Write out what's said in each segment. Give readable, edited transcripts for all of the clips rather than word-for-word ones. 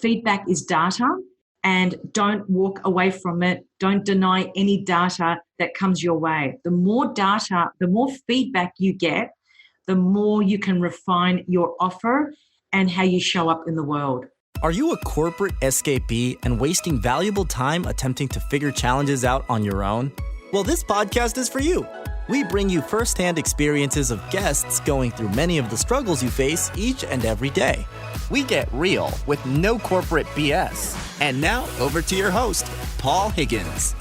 feedback is data, and don't walk away from it. Don't deny any data that comes your way. The more data, the more feedback you get, the more you can refine your offer and how you show up in the world. Are you a corporate escapee and wasting valuable time attempting to figure challenges out on your own? Well, this podcast is for you. We bring you firsthand experiences of guests going through many of the struggles you face each and every day. We get real with no corporate BS. And now, over to your host, Paul Higgins.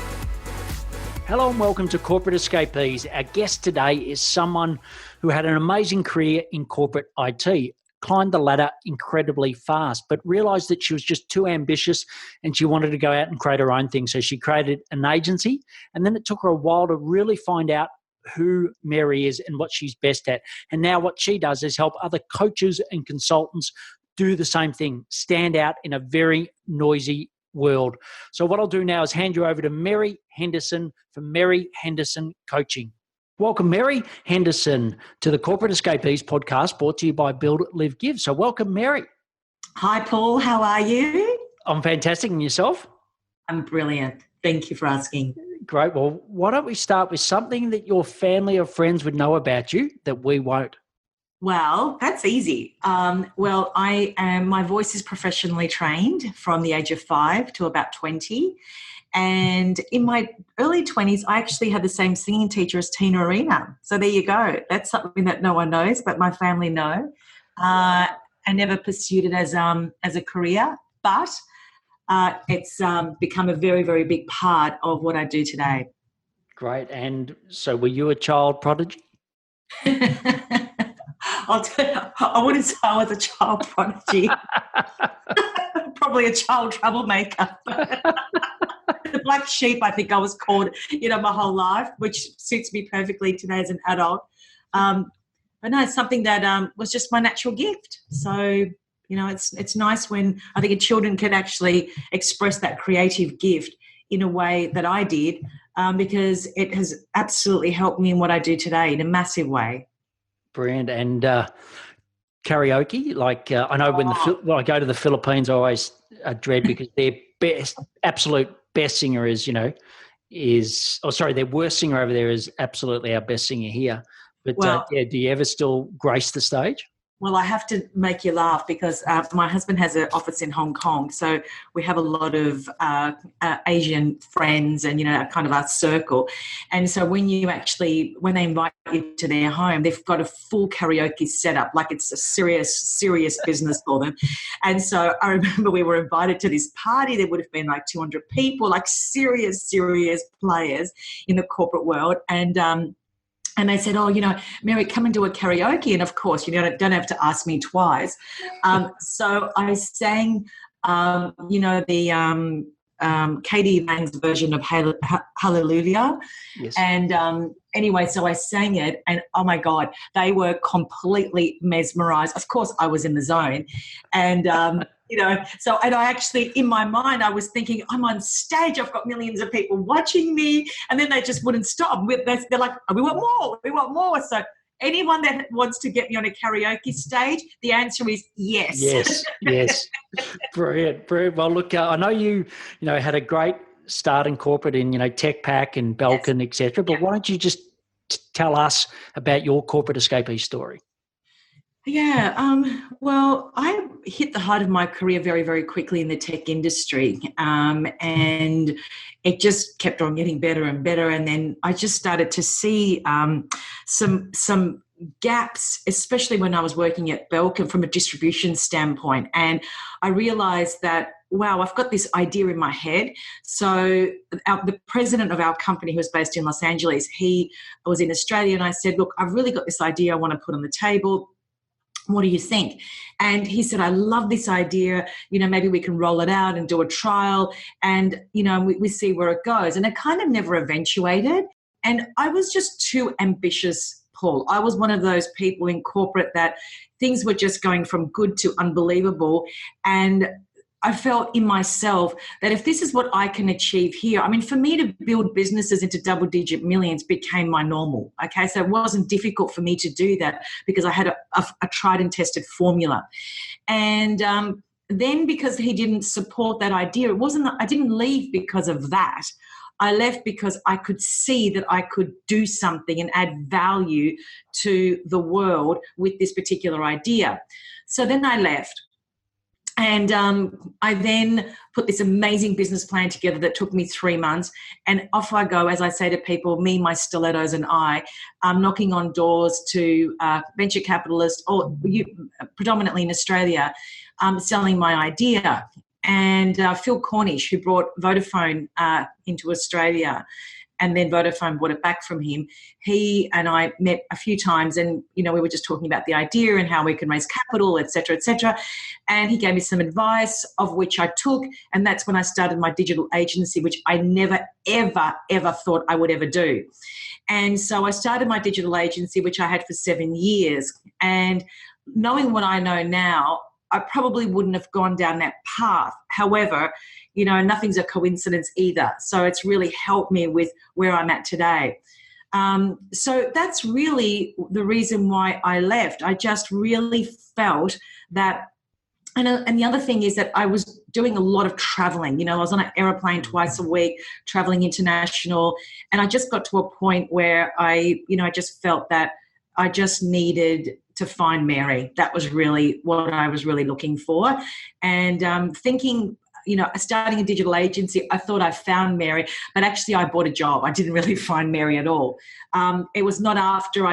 Hello and welcome to Corporate Escapees. Our guest today is someone who had an amazing career in corporate IT, climbed the ladder incredibly fast, but realized that she was just too ambitious and she wanted to go out and create her own thing. So she created an agency, and then it took her a while to really find out who Mary is and what she's best at. And now what she does is help other coaches and consultants do the same thing, stand out in a very noisy world. So what I'll do now is hand you over to Mary Henderson from Mary Henderson Coaching. Welcome, Mary Henderson, to the Corporate Escapees podcast brought to you by Build, Live, Give. So welcome, Mary. Hi, Paul. How are you? I'm fantastic. And yourself? I'm brilliant. Thank you for asking. Great. Well, why don't we start with something that your family or friends would know about you that we won't? Well, that's easy. My voice is professionally trained from the age of 5 to about 20. And in my early 20s, I actually had the same singing teacher as Tina Arena. So there you go. That's something that no one knows, but my family know. I never pursued it as a career, but it's become a very, very big part of what I do today. Great. And so were you a child prodigy? I'll tell you, I wouldn't say I was a child prodigy. Probably a child troublemaker. The black sheep, I think I was called, my whole life, which suits me perfectly today as an adult. But no, it's something that was just my natural gift. So, it's nice when I think children can actually express that creative gift in a way that I did, because it has absolutely helped me in what I do today in a massive way. Brilliant. And karaoke, I know when I go to the Philippines, I always dread because their absolute best singer their worst singer over there is absolutely our best singer here. But do you ever still grace the stage? Well, I have to make you laugh because my husband has an office in Hong Kong. So we have a lot of Asian friends and, kind of our circle. And so when they invite you to their home, they've got a full karaoke setup, like it's a serious business for them. And so I remember we were invited to this party. There would have been like 200 people, like serious players in the corporate world. And they said, Mary, come and do a karaoke. And, of course, you don't have to ask me twice. So I sang, the Katie Lang's version of Hallelujah. Yes. And anyway, so I sang it. And, oh, my God, they were completely mesmerized. Of course, I was in the zone. And and I actually, in my mind, I was thinking, I'm on stage, I've got millions of people watching me, and then they just wouldn't stop. They're like, we want more. So anyone that wants to get me on a karaoke stage, the answer is yes. Yes. Brilliant. Well, look, I know you had a great start in corporate in, Tech Pack and Belkin, et cetera, but why don't you just tell us about your corporate escapee story? Yeah, well, I hit the height of my career very, very quickly in the tech industry, and it just kept on getting better and better. And then I just started to see some gaps, especially when I was working at Belkin from a distribution standpoint. And I realized that, wow, I've got this idea in my head. So the president of our company, who was based in Los Angeles, he was in Australia, and I said, look, I've really got this idea I want to put on the table. What do you think? And he said, I love this idea. Maybe we can roll it out and do a trial and, we see where it goes. And it kind of never eventuated. And I was just too ambitious, Paul. I was one of those people in corporate that things were just going from good to unbelievable. And I felt in myself that if this is what I can achieve here, for me to build businesses into double-digit millions became my normal, okay? So it wasn't difficult for me to do that because I had a tried and tested formula. And then because he didn't support that idea, I didn't leave because of that. I left because I could see that I could do something and add value to the world with this particular idea. So then I left. And I then put this amazing business plan together that took me 3 months. And off I go, as I say to people, me, my stilettos and I'm knocking on doors to venture capitalists, predominantly in Australia, selling my idea. And Phil Cornish, who brought Vodafone into Australia, and then Vodafone bought it back from him. He and I met a few times, and we were just talking about the idea and how we can raise capital, et cetera, et cetera. And he gave me some advice, of which I took, and that's when I started my digital agency, which I never, ever, ever thought I would ever do. And so I started my digital agency, which I had for 7 years. And knowing what I know now, I probably wouldn't have gone down that path. However, nothing's a coincidence either. So it's really helped me with where I'm at today. So that's really the reason why I left. I just really felt that, and the other thing is that I was doing a lot of traveling. I was on an airplane twice a week, traveling international, and I just got to a point where I just felt that I just needed to find Mary. That was really what I was really looking for. And thinking, starting a digital agency, I thought I found Mary, but actually I bought a job. I didn't really find Mary at all. It was not after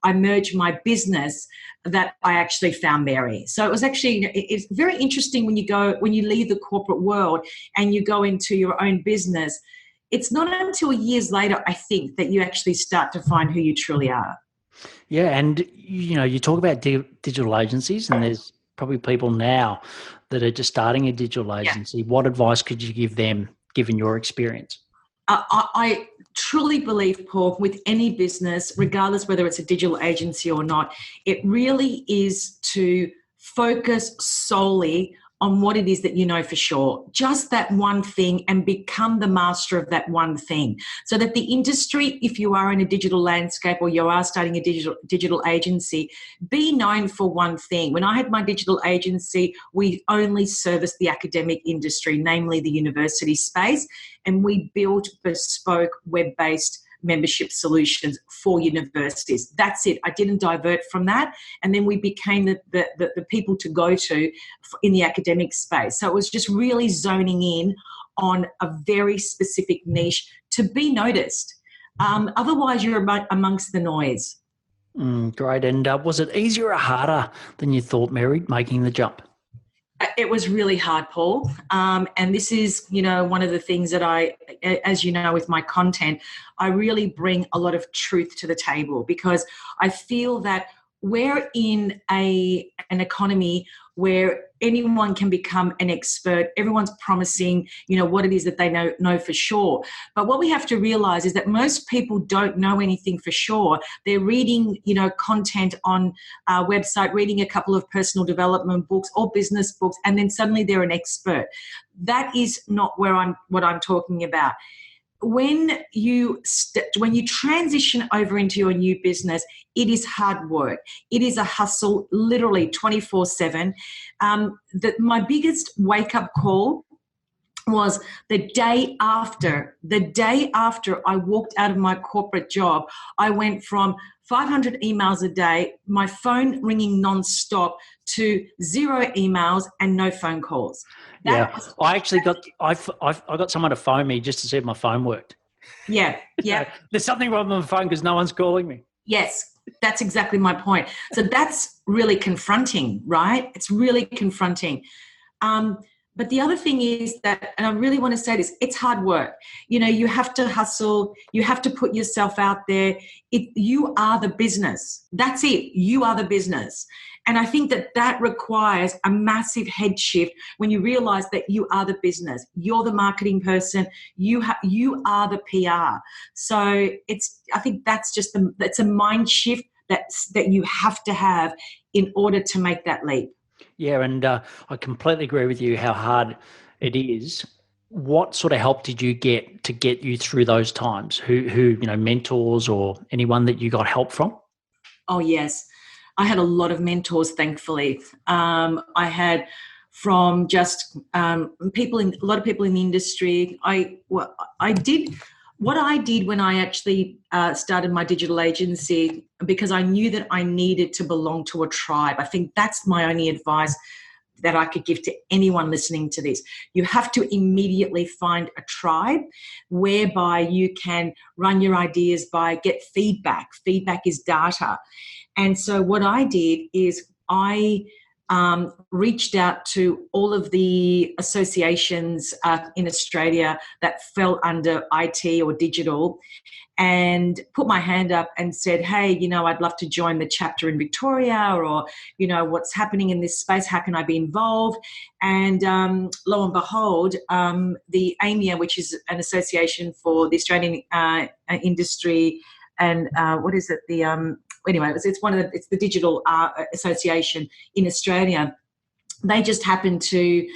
I merged my business that I actually found Mary. So it was it's very interesting when you leave the corporate world and you go into your own business. It's not until years later, I think, that you actually start to find who you truly are. Yeah, and you talk about digital agencies, and there's probably people now that are just starting a digital agency. Yeah. What advice could you give them, given your experience? I truly believe, Paul, with any business, regardless whether it's a digital agency or not, it really is to focus solely on what it is that you know for sure, just that one thing, and become the master of that one thing. So that the industry, if you are in a digital landscape or you are starting a digital agency, be known for one thing. When I had my digital agency, we only serviced the academic industry, namely the university space, and we built bespoke web-based membership solutions for universities. That's it. I didn't divert from that. And then we became the people to go to in the academic space. So it was just really zoning in on a very specific niche to be noticed. Otherwise, you're amongst the noise. Great. And was it easier or harder than you thought, Mary, making the jump? It was really hard, Paul. And this is, one of the things that as you know, with my content, I really bring a lot of truth to the table, because I feel that we're in an economy where anyone can become an expert. Everyone's promising, what it is that they know for sure. But what we have to realize is that most people don't know anything for sure. They're reading, content on our website, reading a couple of personal development books or business books, and then suddenly they're an expert. That is not what I'm talking about. When you transition over into your new business, it is hard work. It is a hustle, literally 24/7. My biggest wake-up call was the day after I walked out of my corporate job. I went from 500 emails a day, my phone ringing nonstop, to 0 emails and no phone calls. I actually got someone to phone me just to see if my phone worked. Yeah. There's something wrong with my phone because no one's calling me. Yes, that's exactly my point. So that's really confronting, right? It's really confronting. But the other thing is that, and I really want to say this, it's hard work. You have to hustle. You have to put yourself out there. You are the business. That's it. You are the business. And I think that requires a massive head shift when you realize that you are the business. You're the marketing person. You are the PR. So I think that's a mind shift that you have to have in order to make that leap. Yeah, and I completely agree with you how hard it is. What sort of help did you get to get you through those times? Who mentors or anyone that you got help from? Oh, yes. I had a lot of mentors, thankfully. I had from just a lot of people in the industry. What I did when I actually started my digital agency, because I knew that I needed to belong to a tribe. I think that's my only advice that I could give to anyone listening to this. You have to immediately find a tribe whereby you can run your ideas by, get feedback. Feedback is data. And so what I did is I reached out to all of the associations in Australia that fell under IT or digital, and put my hand up and said, hey, I'd love to join the chapter in Victoria, or, what's happening in this space, how can I be involved? And lo and behold, the AMIA, which is an association for the Australian industry, and what is it? It's the digital association in Australia. They just happened to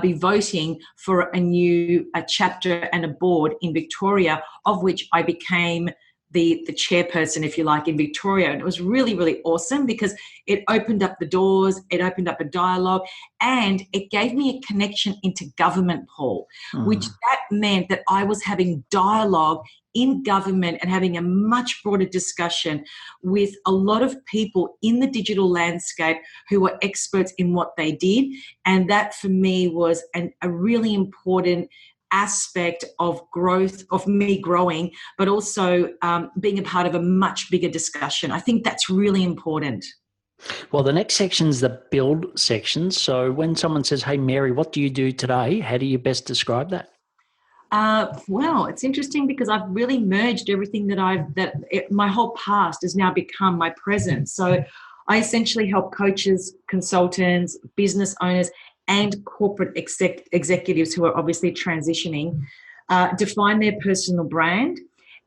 be voting for a chapter and a board in Victoria, of which I became the chairperson, if you like, in Victoria. And it was really, really awesome because it opened up the doors, it opened up a dialogue, and it gave me a connection into government, Paul, which that meant that I was having dialogue in government and having a much broader discussion with a lot of people in the digital landscape who were experts in what they did. And that for me was a really important aspect of growth, of me growing, but also being a part of a much bigger discussion. I think that's really important. Well, the next section is the build section. So when someone says, hey, Mary, what do you do today? How do you best describe that? Well, it's interesting because I've really merged everything my whole past has now become my present. So I essentially help coaches, consultants, business owners, and corporate executives who are obviously transitioning, define their personal brand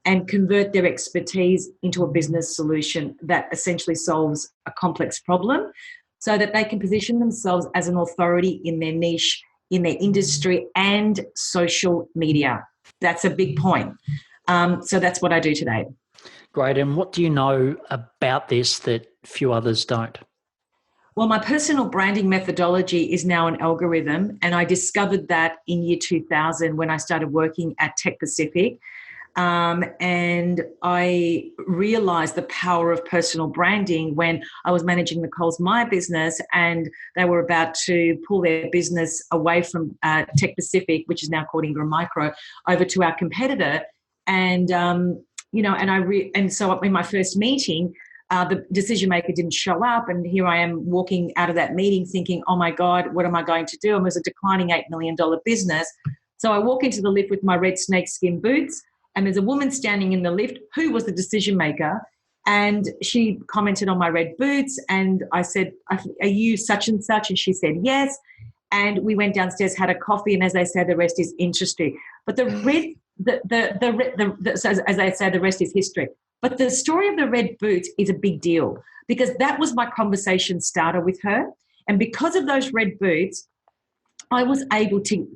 and convert their expertise into a business solution that essentially solves a complex problem, so that they can position themselves as an authority in their niche, in their industry, and social media. That's a big point. So that's what I do today. Great. And what do you know about this that few others don't? Well, my personal branding methodology is now an algorithm, and I discovered that in year 2000 when I started working at Tech Pacific. And I realized the power of personal branding when I was managing the Coles Myer business, and they were about to pull their business away from Tech Pacific, which is now called Ingram Micro, over to our competitor. And, and so in my first meeting, the decision maker didn't show up, and here I am walking out of that meeting thinking, oh my God, what am I going to do? And it was a declining $8 million business. So I walk into the lift with my red snakeskin boots, and there's a woman standing in the lift who was the decision maker, and she commented on my red boots, and I said, are you such and such? And she said, yes. And we went downstairs, had a coffee, and as they say, the rest is history. But as they say, the rest is history. But the story of the red boots is a big deal because that was my conversation starter with her. And because of those red boots, I was able to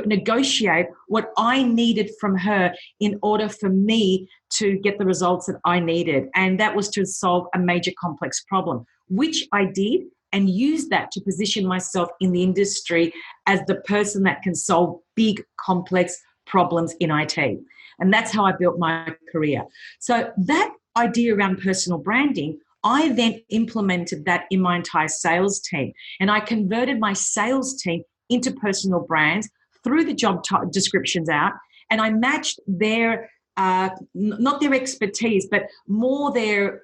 negotiate what I needed from her in order for me to get the results that I needed. And that was to solve a major complex problem, which I did, and use that to position myself in the industry as the person that can solve big, complex problems in IT. And that's how I built my career. So that idea around personal branding, I then implemented that in my entire sales team. And I converted my sales team into personal brands, threw the job descriptions out, and I matched their, not their expertise, but more their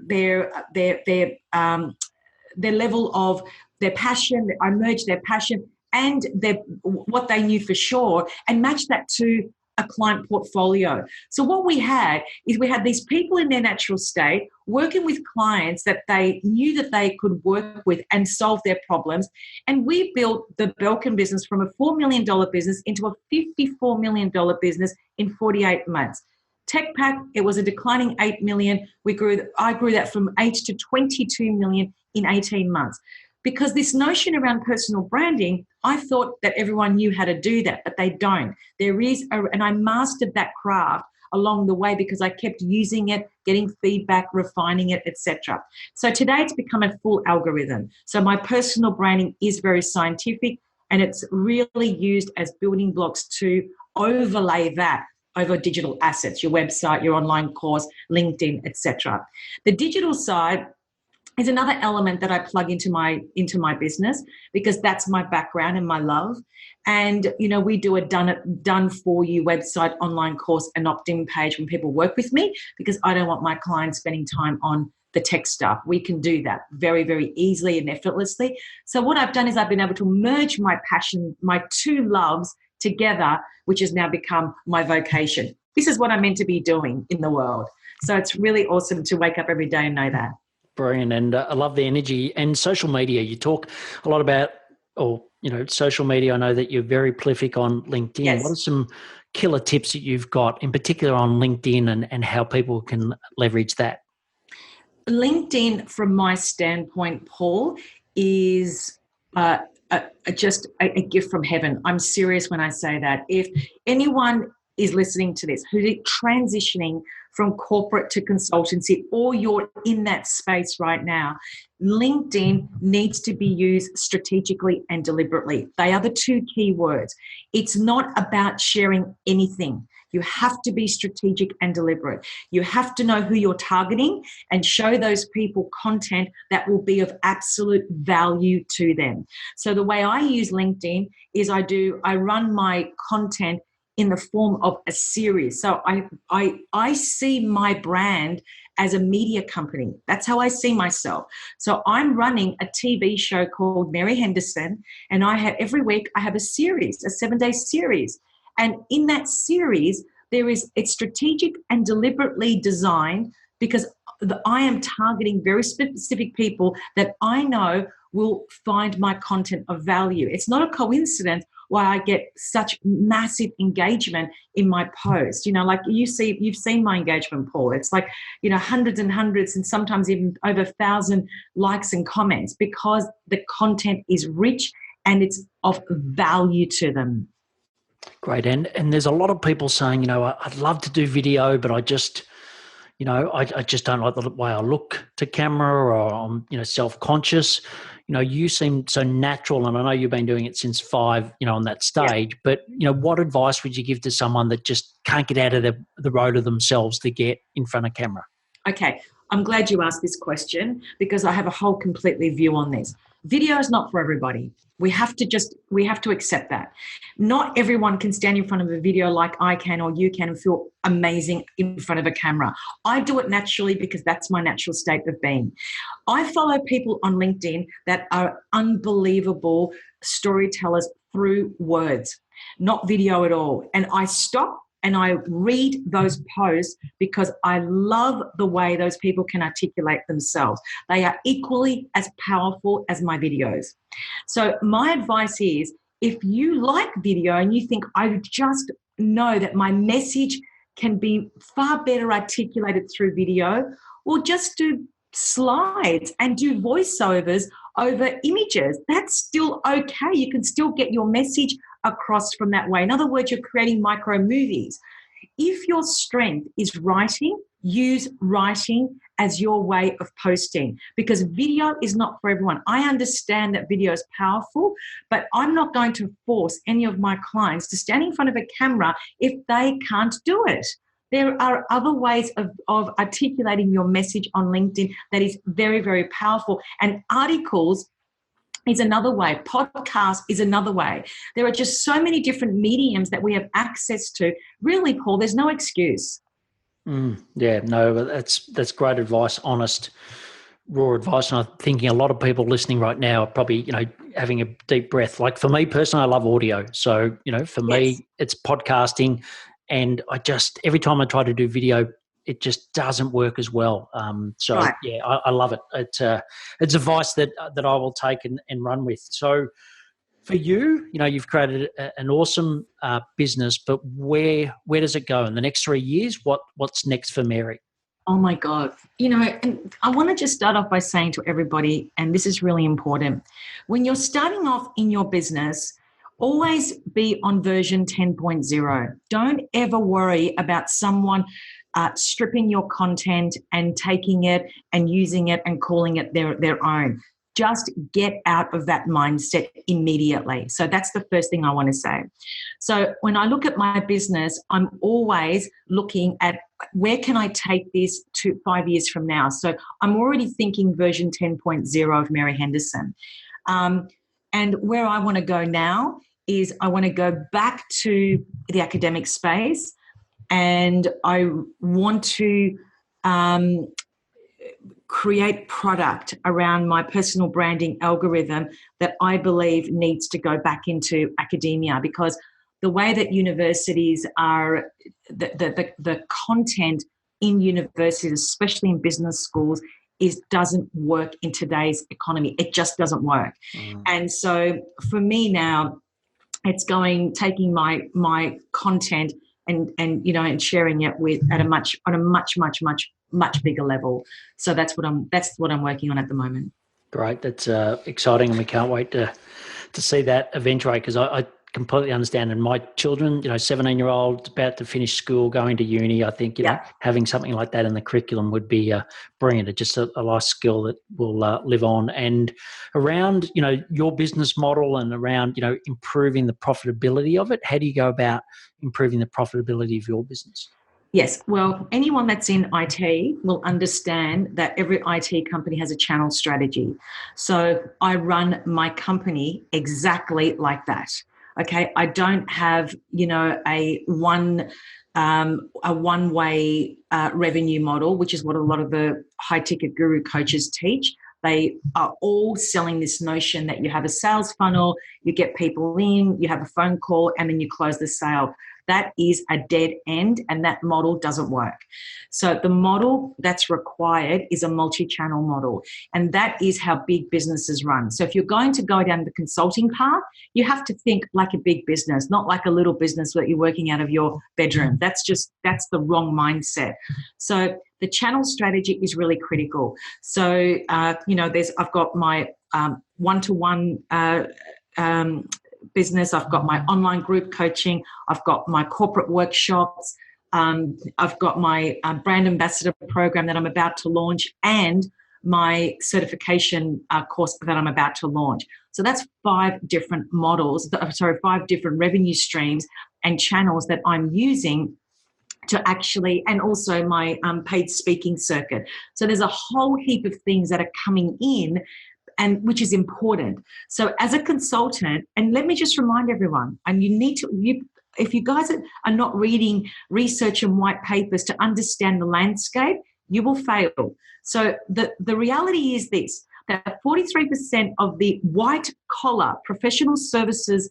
level of their passion. I merged their passion and what they knew for sure, and matched that to a client portfolio. So what we had these people in their natural state working with clients that they knew that they could work with and solve their problems. And we built the Belkin business from a $4 million business into a $54 million business in 48 months. TechPack, it was a declining 8 million. I grew that from 8 to 22 million in 18 months. Because this notion around personal branding, I thought that everyone knew how to do that, but they don't. And I mastered that craft along the way because I kept using it, getting feedback, refining it, etc. So today it's become a full algorithm. So my personal branding is very scientific, and it's really used as building blocks to overlay that over digital assets, your website, your online course, LinkedIn, etc. The digital side is another element that I plug into my business because that's my background and my love. And we do a done for you website, online course, and opt-in page when people work with me, because I don't want my clients spending time on the tech stuff. We can do that very, very easily and effortlessly. So what I've done is I've been able to merge my passion, my two loves together, which has now become my vocation. This is what I'm meant to be doing in the world. So it's really awesome to wake up every day and know that. Brilliant. And I love the energy and social media. You talk a lot about, social media. I know that you're very prolific on LinkedIn. Yes. What are some killer tips that you've got in particular on LinkedIn and how people can leverage that? LinkedIn, from my standpoint, Paul, is just a gift from heaven. I'm serious when I say that. If anyone is listening to this who's transitioning from corporate to consultancy, or you're in that space right now, LinkedIn needs to be used strategically and deliberately. They are the two key words. It's not about sharing anything. You have to be strategic and deliberate. You have to know who you're targeting and show those people content that will be of absolute value to them. So the way I use LinkedIn is I run my content in the form of a series. So I see my brand as a media company. That's how I see myself. So I'm running a TV show called Mary Henderson, and every week I have a series, a 7-day series. And in that series, it's strategic and deliberately designed because I am targeting very specific people that I know will find my content of value. It's not a coincidence why I get such massive engagement in my post. Like you've seen my engagement, Paul. It's like, hundreds and hundreds and sometimes even over 1,000 likes and comments because the content is rich and it's of value to them. Great. And there's a lot of people saying, I'd love to do video, but I just don't like the way I look to camera, or I'm, self-conscious. You seem so natural, and I know you've been doing it since 5, on that stage, yeah. But, what advice would you give to someone that just can't get out of the road of themselves to get in front of camera? Okay. I'm glad you asked this question because I have a whole completely view on this. Video is not for everybody. We have to accept that. Not everyone can stand in front of a video like I can or you can and feel amazing in front of a camera. I do it naturally because that's my natural state of being. I follow people on LinkedIn that are unbelievable storytellers through words, not video at all. And I stop and I read those posts because I love the way those people can articulate themselves. They are equally as powerful as my videos. So my advice is, if you like video and you think, I just know that my message can be far better articulated through video, well, just do slides and do voiceovers over images. That's still okay. You can still get your message across from that way. In other words, you're creating micro movies. If your strength is writing, use writing as your way of posting, because video is not for everyone. I understand that video is powerful, but I'm not going to force any of my clients to stand in front of a camera if they can't do it. There are other ways of articulating your message on LinkedIn that is very, very powerful. And articles is another way. Podcast is another way. There are just so many different mediums that we have access to. Really, Paul, there's no excuse. That's great advice, honest, raw advice. And I'm thinking a lot of people listening right now are probably, having a deep breath. Like for me personally, I love audio. So, for me, it's podcasting. And every time I try to do video, it just doesn't work as well. Right. I love it. It's advice that I will take and run with. So for you, you've created an awesome business, but where does it go in the next 3 years? What's next for Mary? Oh my God. And I want to just start off by saying to everybody, and this is really important, when you're starting off in your business, always be on version 10.0. Don't ever worry about someone stripping your content and taking it and using it and calling it their own. Just get out of that mindset immediately. So that's the first thing I want to say. So when I look at my business, I'm always looking at where can I take this to 5 years from now. So I'm already thinking version 10.0 of Mary Henderson. And where I want to go now is I want to go back to the academic space, and I want to create product around my personal branding algorithm that I believe needs to go back into academia, because the way that universities are, the content in universities, especially in business schools, doesn't work in today's economy. It just doesn't work. And so for me now, it's taking my content and sharing it on a much bigger level. So that's what I'm working on at the moment. Great, that's exciting, and we can't wait to see that eventuate, because I completely understand. And my children, 17-year-old about to finish school, going to uni, I think having something like that in the curriculum would be brilliant. It's just a life skill that will live on. And around your business model and around improving the profitability of it, how do you go about improving the profitability of your business? Yes, well, anyone that's in IT will understand that every IT company has a channel strategy. So I run my company exactly like that. Okay, I don't have a one-way revenue model, which is what a lot of the high-ticket guru coaches teach. They are all selling this notion that you have a sales funnel, you get people in, you have a phone call, and then you close the sale. That is a dead end, and that model doesn't work. So the model that's required is a multi-channel model, and that is how big businesses run. So if you're going to go down the consulting path, you have to think like a big business, not like a little business that you're working out of your bedroom. That's the wrong mindset. So the channel strategy is really critical. So I've got my one-to-one business. I've got my online group coaching. I've got my corporate workshops. I've got my brand ambassador program that I'm about to launch, and my certification course that I'm about to launch. So that's 5 different revenue streams and channels that I'm using to actually, and also my paid speaking circuit. So there's a whole heap of things that are coming in, and which is important. So as a consultant, and let me just remind everyone, and if you guys are not reading research and white papers to understand the landscape, you will fail. So the reality is this, that 43% of the white collar professional services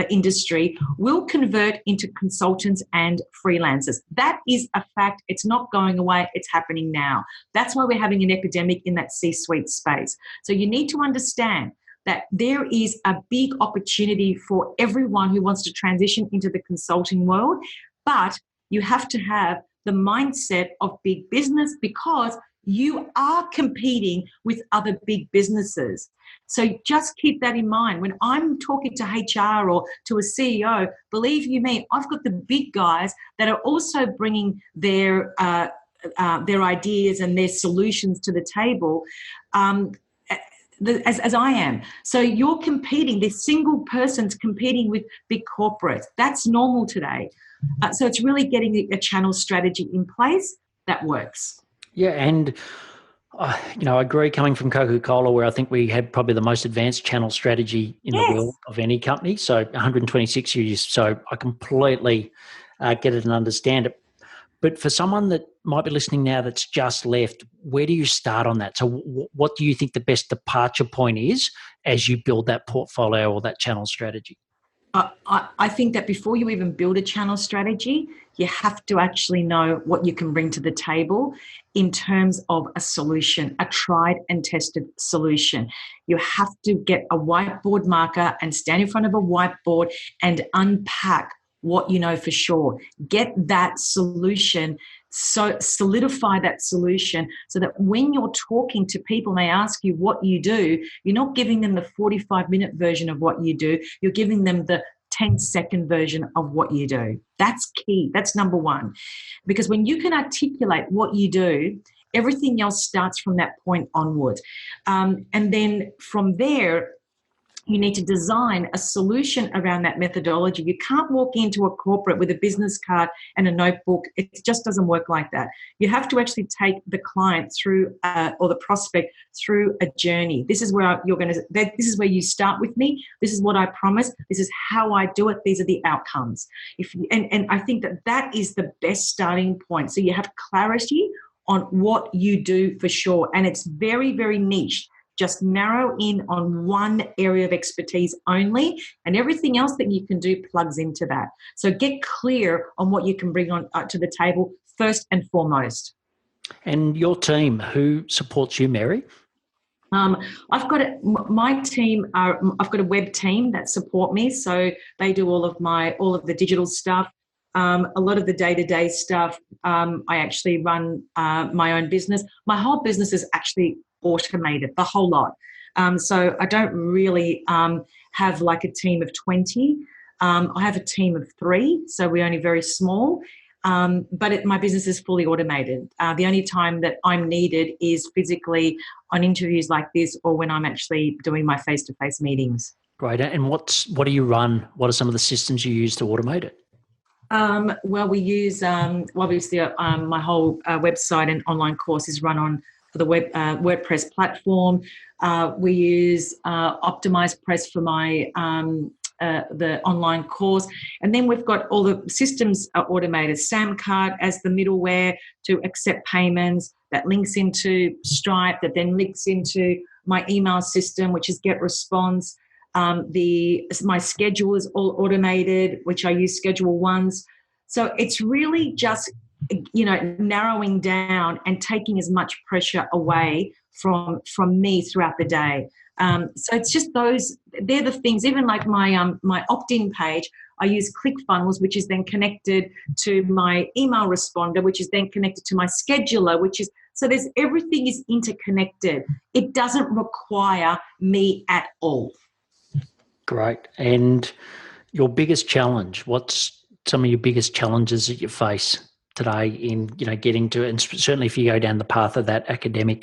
industry will convert into consultants and freelancers. That is a fact. It's not going away. It's happening now. That's why we're having an epidemic in that C-suite space. So you need to understand that there is a big opportunity for everyone who wants to transition into the consulting world, but you have to have the mindset of big business, because you are competing with other big businesses. So just keep that in mind. When I'm talking to HR or to a CEO, believe you me, I've got the big guys that are also bringing their ideas and their solutions to the table, as I am. So you're competing, this single person's competing with big corporates. That's normal today. So it's really getting a channel strategy in place that works. Yeah, and I agree, coming from Coca-Cola, where I think we have probably the most advanced channel strategy in the world of any company. So 126 years. So I completely get it and understand it. But for someone that might be listening now that's just left, where do you start on that? So what do you think the best departure point is as you build that portfolio or that channel strategy? I think that before you even build a channel strategy, you have to actually know what you can bring to the table in terms of a solution, a tried and tested solution. You have to get a whiteboard marker and stand in front of a whiteboard and unpack what you know for sure. Get that solution so solidify that solution so that when you're talking to people and they ask you what you do, you're not giving them the 45-minute version of what you do. You're giving them the 10-second version of what you do. That's key. That's number one. Because when you can articulate what you do, everything else starts from that point onward. And then from there, you need to design a solution around that methodology. You can't walk into a corporate with a business card and a notebook. It just doesn't work like that. You have to actually take the client through or the prospect through a journey. This is where this is where you start with me. This is what I promise. This is how I do it. These are the outcomes. And I think that is the best starting point. So you have clarity on what you do for sure. And it's very, very niche. Just narrow in on one area of expertise only, and everything else that you can do plugs into that. So get clear on what you can bring on to the table first and foremost. And your team, who supports you, Mary? I've got my team. I've got a web team that support me, so they do all of the digital stuff. A lot of the day-to-day stuff. I actually run my own business. My whole business is actually automated, the whole lot. So I don't really have like a team of 20. I have a team of 3, so we're only very small. But my business is fully automated. The only time that I'm needed is physically on interviews like this or when I'm actually doing my face-to-face meetings. Great. And what do you run? What are some of the systems you use to automate it? Well, we use obviously my whole website and online course is run on the WordPress platform. We use Optimize Press for my the online course, and then we've got all the systems are automated. Samcart as the middleware to accept payments that links into Stripe, that then links into my email system, which is GetResponse. My schedule is all automated, which I use Schedule Ones. So it's really just, narrowing down and taking as much pressure away from me throughout the day. So it's just they're the things. Even like my opt-in page, I use ClickFunnels, which is then connected to my email responder, which is then connected to my scheduler, so everything is interconnected. It doesn't require me at all. Great. And your biggest challenge, what's some of your biggest challenges that you face today in, getting to it? And certainly if you go down the path of that academia,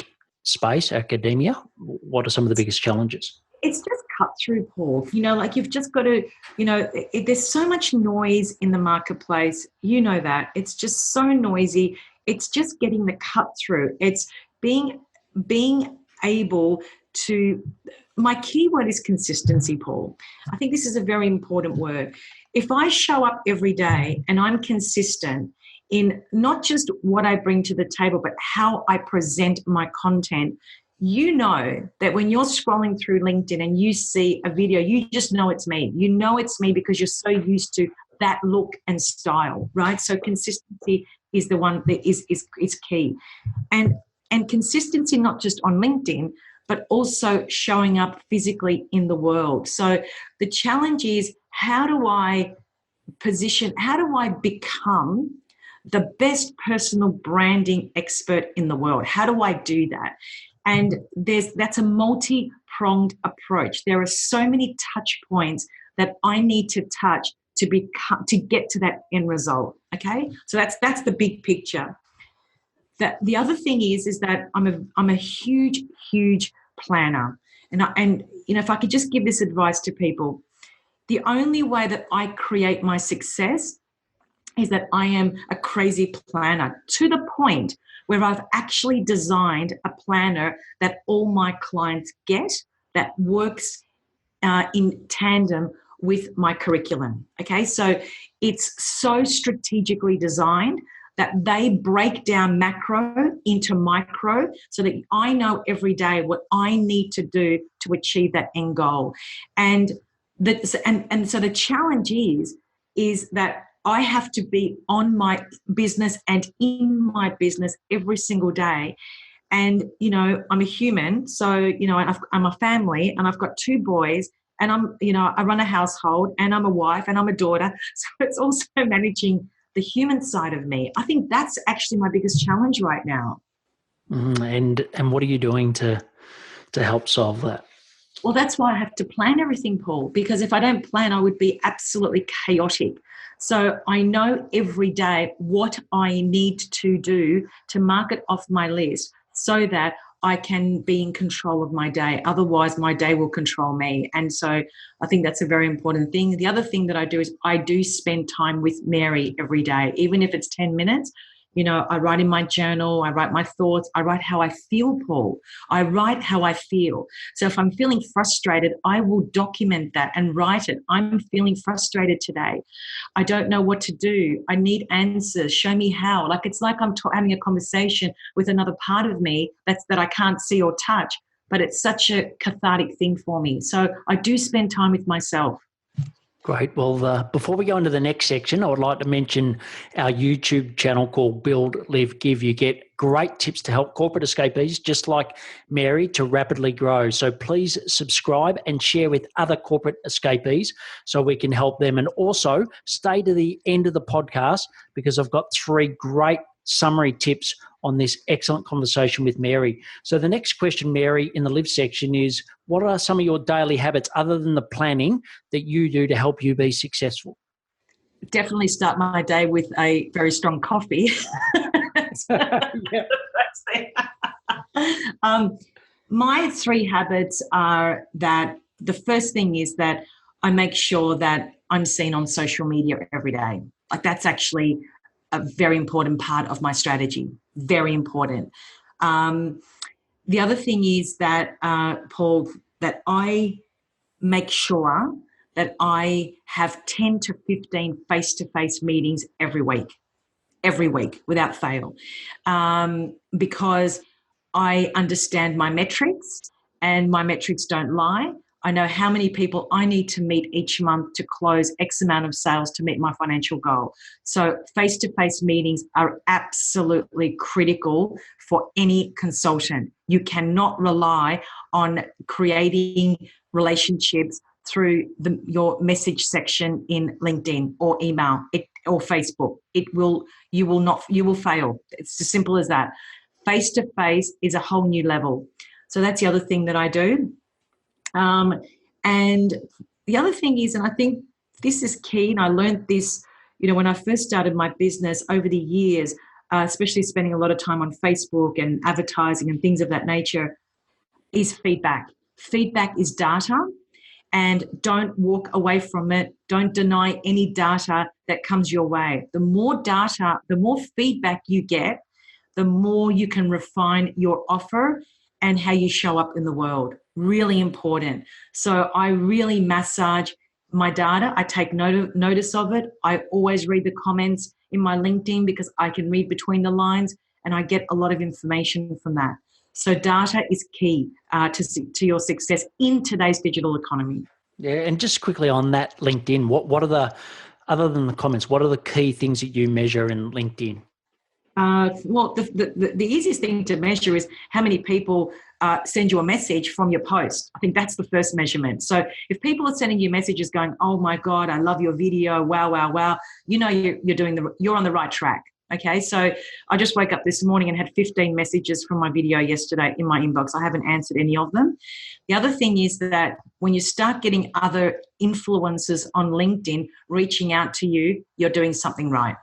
what are some of the biggest challenges? It's just cut through, Paul. You've just got to, there's so much noise in the marketplace. That. It's just so noisy. It's just getting the cut through. It's being able to, my key word is consistency, Paul. I think this is a very important word. If I show up every day and I'm consistent in not just what I bring to the table, but how I present my content, that when you're scrolling through LinkedIn and you see a video, you just know it's me. You know it's me because you're so used to that look and style, right? So consistency is the one that is key. And consistency not just on LinkedIn, but also showing up physically in the world. So the challenge is, how do I become the best personal branding expert in the world? How do I do that? And that's a multi-pronged approach. There are so many touch points that I need to touch to get to that end result. Okay, so that's the big picture. The other thing is that I'm a huge planner, and if I could just give this advice to people, the only way that I create my success is that I am a crazy planner, to the point where I've actually designed a planner that all my clients get, that works in tandem with my curriculum. Okay, so it's so strategically designed that they break down macro into micro so that I know every day what I need to do to achieve that end goal. And so the challenge is that I have to be on my business and in my business every single day. And, I'm a human. So, I'm a family and I've got 2 boys and I run a household and I'm a wife and I'm a daughter. So it's also managing the human side of me. I think that's actually my biggest challenge right now. And what are you doing to help solve that? Well, that's why I have to plan everything, Paul, because if I don't plan, I would be absolutely chaotic. So I know every day what I need to do to mark it off my list so that I can be in control of my day. Otherwise, my day will control me. And so I think that's a very important thing. The other thing that I do is I do spend time with Mary every day, even if it's 10 minutes. You know, I write in my journal, I write my thoughts, I write how I feel, Paul. I write how I feel. So if I'm feeling frustrated, I will document that and write it. I'm feeling frustrated today. I don't know what to do. I need answers. Show me how. Like it's like I'm having a conversation with another part of me that I can't see or touch, but it's such a cathartic thing for me. So I do spend time with myself. Great. Well, before we go into the next section, I would like to mention our YouTube channel called Build, Live, Give. You get great tips to help corporate escapees, just like Mary, to rapidly grow. So please subscribe and share with other corporate escapees so we can help them. And also stay to the end of the podcast because I've got 3 great summary tips on this excellent conversation with Mary. So the next question, Mary, in the live section is, what are some of your daily habits other than the planning that you do to help you be successful? Definitely start my day with a very strong coffee. My 3 habits are that the first thing is that I make sure that I'm seen on social media every day. Like that's actually a very important part of my strategy. Very important. The other thing is that, Paul, that I make sure that I have 10 to 15 face-to-face meetings every week without fail, because I understand my metrics and my metrics don't lie. I know how many people I need to meet each month to close X amount of sales to meet my financial goal. So face-to-face meetings are absolutely critical for any consultant. You cannot rely on creating relationships through your message section in LinkedIn or email or Facebook. You will fail. It's as simple as that. Face-to-face is a whole new level. So that's the other thing that I do. And the other thing is, and I think this is key, and I learned this, when I first started my business over the years, especially spending a lot of time on Facebook and advertising and things of that nature, is feedback. Feedback is data, and don't walk away from it. Don't deny any data that comes your way. The more data, the more feedback you get, the more you can refine your offer and how you show up in the world. Really important. So I really massage my data. I take notice of it. I always read the comments in my LinkedIn because I can read between the lines and I get a lot of information from that. So data is key to your success in today's digital economy. Yeah, and just quickly on that LinkedIn, what are the, other than the comments, what are the key things that you measure in LinkedIn? Well, the easiest thing to measure is how many people send you a message from your post. I think that's the first measurement. So if people are sending you messages going, "Oh my God, I love your video! Wow, wow, wow!" You're on the right track. Okay, so I just woke up this morning and had 15 messages from my video yesterday in my inbox. I haven't answered any of them. The other thing is that when you start getting other influencers on LinkedIn reaching out to you, you're doing something right.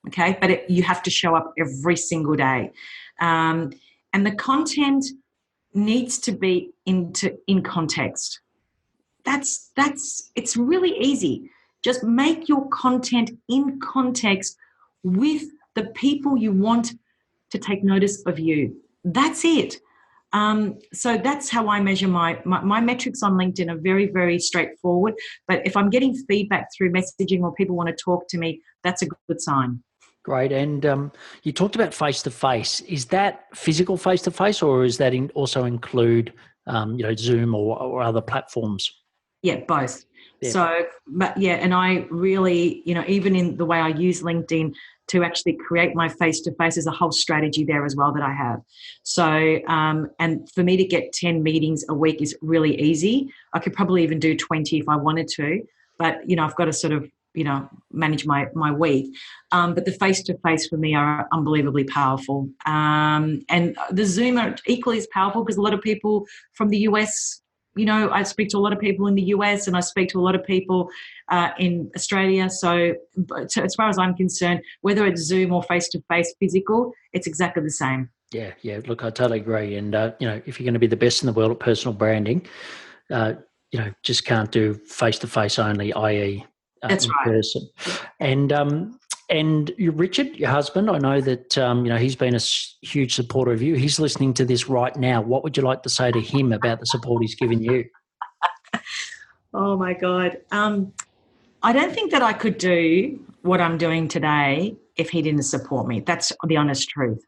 Okay, but you have to show up every single day. And the content needs to be in context. It's really easy. Just make your content in context with the people you want to take notice of you. That's it. So that's how I measure my metrics on LinkedIn are very, very straightforward. But if I'm getting feedback through messaging or people want to talk to me, that's a good sign. Great. And you talked about face-to-face. Is that physical face-to-face, or is that also include, Zoom or other platforms? Yeah, both. Yeah. So, but yeah, and I really, even in the way I use LinkedIn to actually create my face-to-face, there's a whole strategy there as well that I have. So, and for me to get 10 meetings a week is really easy. I could probably even do 20 if I wanted to, but, I've got to sort of manage my week. But the face-to-face for me are unbelievably powerful. And the Zoom are equally as powerful because a lot of people from the US, I speak to a lot of people in the US and I speak to a lot of people in Australia. So as far as I'm concerned, whether it's Zoom or face-to-face physical, it's exactly the same. Yeah. Look, I totally agree. And, if you're going to be the best in the world at personal branding, just can't do face-to-face only, i.e. That's in right. person. And Richard, your husband, I know that, he's been a huge supporter of you. He's listening to this right now. What would you like to say to him about the support he's given you? Oh, my God. I don't think that I could do what I'm doing today if he didn't support me. That's the honest truth.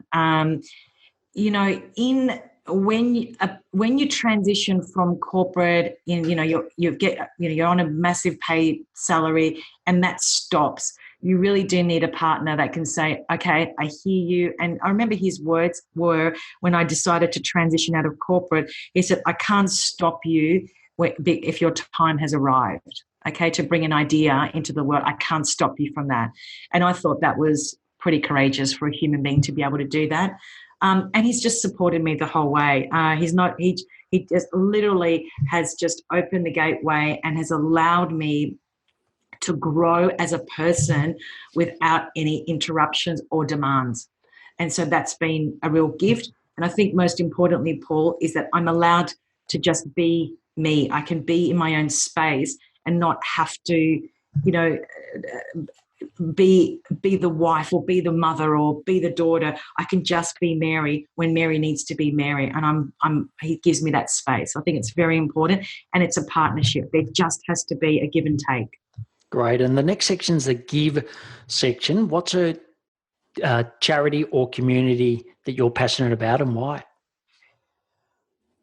When you transition from corporate, you're on a massive pay salary, and that stops. You really do need a partner that can say, okay, I hear you. And I remember his words were, when I decided to transition out of corporate, he said, I can't stop you if your time has arrived, okay, to bring an idea into the world. I can't stop you from that. And I thought that was pretty courageous for a human being to be able to do that. And he's just supported me the whole way. He just literally has just opened the gateway and has allowed me to grow as a person without any interruptions or demands. And so that's been a real gift. And I think most importantly, Paul, is that I'm allowed to just be me. I can be in my own space and not have to, be the wife or be the mother or be the daughter. I can just be Mary when Mary needs to be Mary. And he gives me that space. I think it's very important, and it's a partnership. There just has to be a give and take. Great. And the next section is the give section. What's a charity or community that you're passionate about, and why?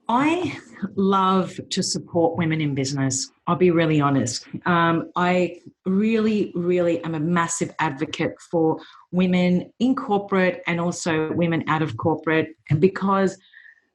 I love to support women in business. I'll be really honest. I really, really am a massive advocate for women in corporate and also women out of corporate. And because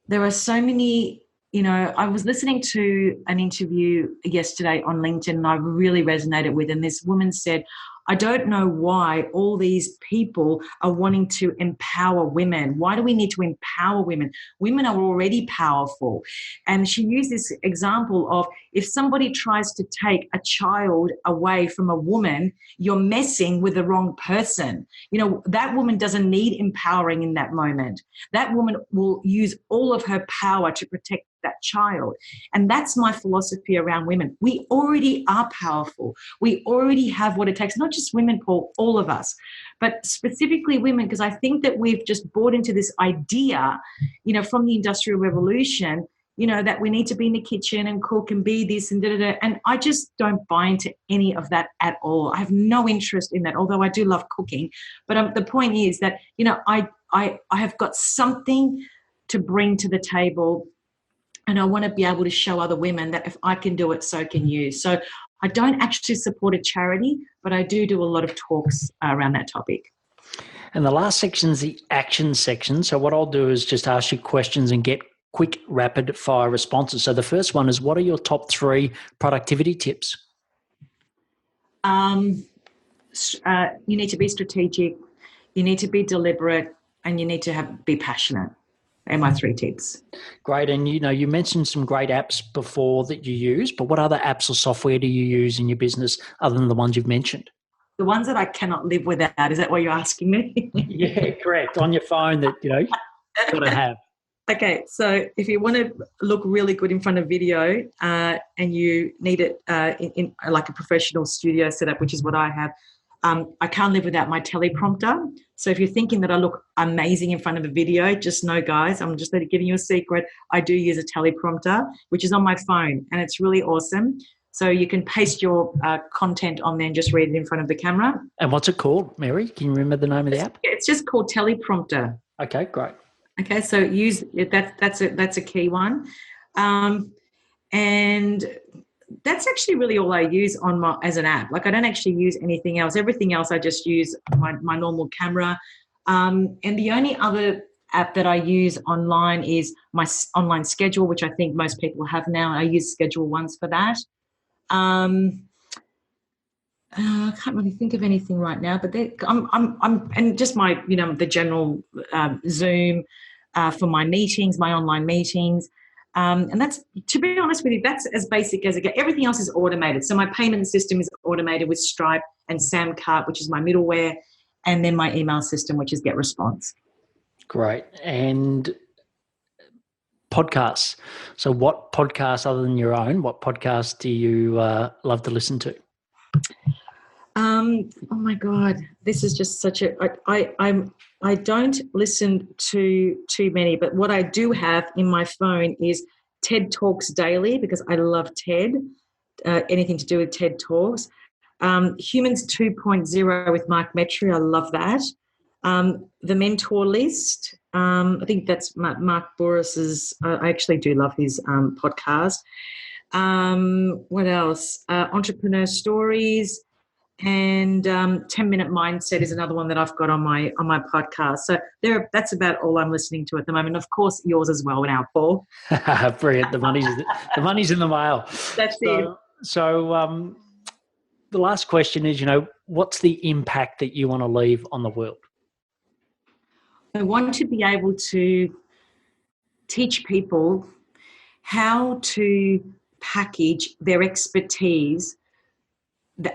there are so many, I was listening to an interview yesterday on LinkedIn and I really resonated with, and this woman said, I don't know why all these people are wanting to empower women. Why do we need to empower women? Women are already powerful. And she used this example of, if somebody tries to take a child away from a woman, you're messing with the wrong person. That woman doesn't need empowering in that moment. That woman will use all of her power to protect that child. And that's my philosophy around women. We already are powerful. We already have what it takes, not just women, Paul, all of us, but specifically women, because I think that we've just bought into this idea, from the Industrial Revolution, that we need to be in the kitchen and cook and be this and da-da-da. And I just don't buy into any of that at all. I have no interest in that, although I do love cooking. But the point is that, I have got something to bring to the table. And I want to be able to show other women that if I can do it, so can you. So I don't actually support a charity, but I do a lot of talks around that topic. And the last section is the action section. So what I'll do is just ask you questions and get quick, rapid-fire responses. So the first one is, what are your top 3 productivity tips? You need to be strategic, you need to be deliberate, and you need to be passionate. They're my 3 tips. Great. And, you mentioned some great apps before that you use, but what other apps or software do you use in your business other than the ones you've mentioned? The ones that I cannot live without. Is that what you're asking me? Yeah, correct. On your phone that, you've got to have. Okay. So if you want to look really good in front of video and you need it in like a professional studio setup, which is what I have, I can't live without my teleprompter. So if you're thinking that I look amazing in front of a video, just know, guys, I'm just giving you a secret. I do use a teleprompter, which is on my phone, and it's really awesome. So you can paste your content on there and just read it in front of the camera. And what's it called, Mary? Can you remember the name of the app? It's just called teleprompter. Okay, great. Okay, so use that's a key one, and that's actually really all I use as an app. Like, I don't actually use anything else. Everything else I just use my normal camera. And the only other app that I use online is my online schedule, which I think most people have now. I use Schedule Once for that. I can't really think of anything right now, but I'm and just my, the general Zoom for my meetings, my online meetings. And that's, to be honest with you, that's as basic as it gets. Everything else is automated. So my payment system is automated with Stripe and Samcart, which is my middleware, and then my email system, which is GetResponse. Great. And podcasts. So what podcasts other than your own, what podcasts do you love to listen to? Oh my God, this is just such a, I don't listen to too many, but what I do have in my phone is TED Talks Daily, because I love TED, anything to do with TED Talks. Humans 2.0 with Mark Metry, I love that. The Mentor List, I think that's Mark Boris's, I actually do love his podcast. What else? Entrepreneur Stories. And 10-Minute Mindset is another one that I've got on my podcast. So that's about all I'm listening to at the moment. Of course, yours as well now, Paul. Brilliant. The money's in the mail. That's it. So the last question is, what's the impact that you want to leave on the world? I want to be able to teach people how to package their expertise,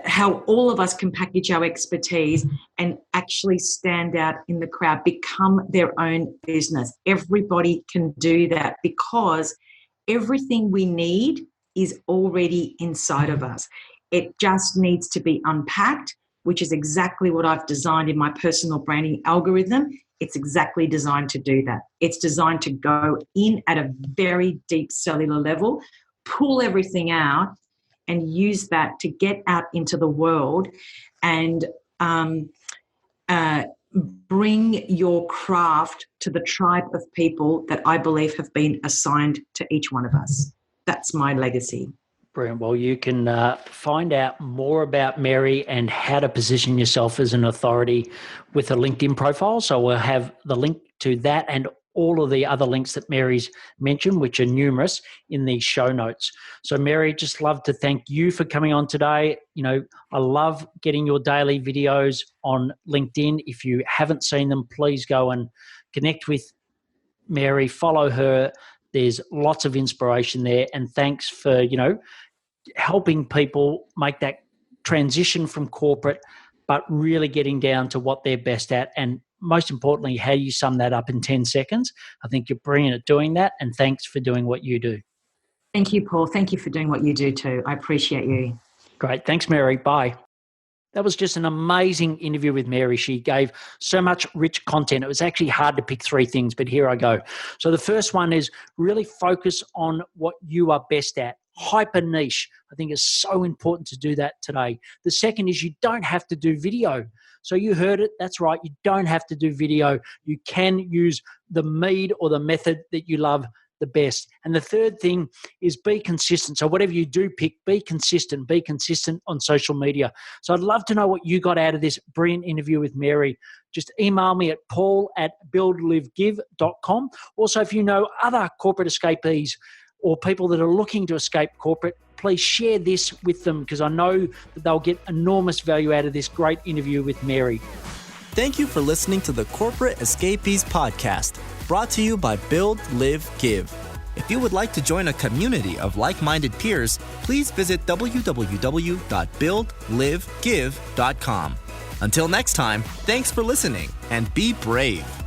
how all of us can package our expertise and actually stand out in the crowd, become their own business. Everybody can do that because everything we need is already inside of us. It just needs to be unpacked, which is exactly what I've designed in my personal branding algorithm. It's exactly designed to do that. It's designed to go in at a very deep cellular level, pull everything out, and use that to get out into the world and bring your craft to the tribe of people that I believe have been assigned to each one of us. That's my legacy. Brilliant. Well, you can find out more about Mary and how to position yourself as an authority with a LinkedIn profile. So we'll have the link to that and all of the other links that Mary's mentioned, which are numerous, in the show notes. So Mary, just love to thank you for coming on today. I love getting your daily videos on LinkedIn. If you haven't seen them, please go and connect with Mary, follow her. There's lots of inspiration there. And thanks for, helping people make that transition from corporate, but really getting down to what they're best at. And most importantly, how you sum that up in 10 seconds. I think you're brilliant at doing that. And thanks for doing what you do. Thank you, Paul. Thank you for doing what you do too. I appreciate you. Great. Thanks, Mary. Bye. That was just an amazing interview with Mary. She gave so much rich content. It was actually hard to pick three things, but here I go. So the first one is really focus on what you are best at. Hyper niche. I think is so important to do that today. The second is you don't have to do video. So you heard it. That's right. You don't have to do video. You can use the mead or the method that you love the best. And the third thing is be consistent. So whatever you do pick, be consistent on social media. So I'd love to know what you got out of this brilliant interview with Mary. Just email me at paul@buildlivegive.com. Also, if you know other corporate escapees or people that are looking to escape corporate, please share this with them because I know that they'll get enormous value out of this great interview with Mary. Thank you for listening to the Corporate Escapees podcast, brought to you by Build, Live, Give. If you would like to join a community of like-minded peers, please visit www.buildlivegive.com. Until next time, thanks for listening and be brave.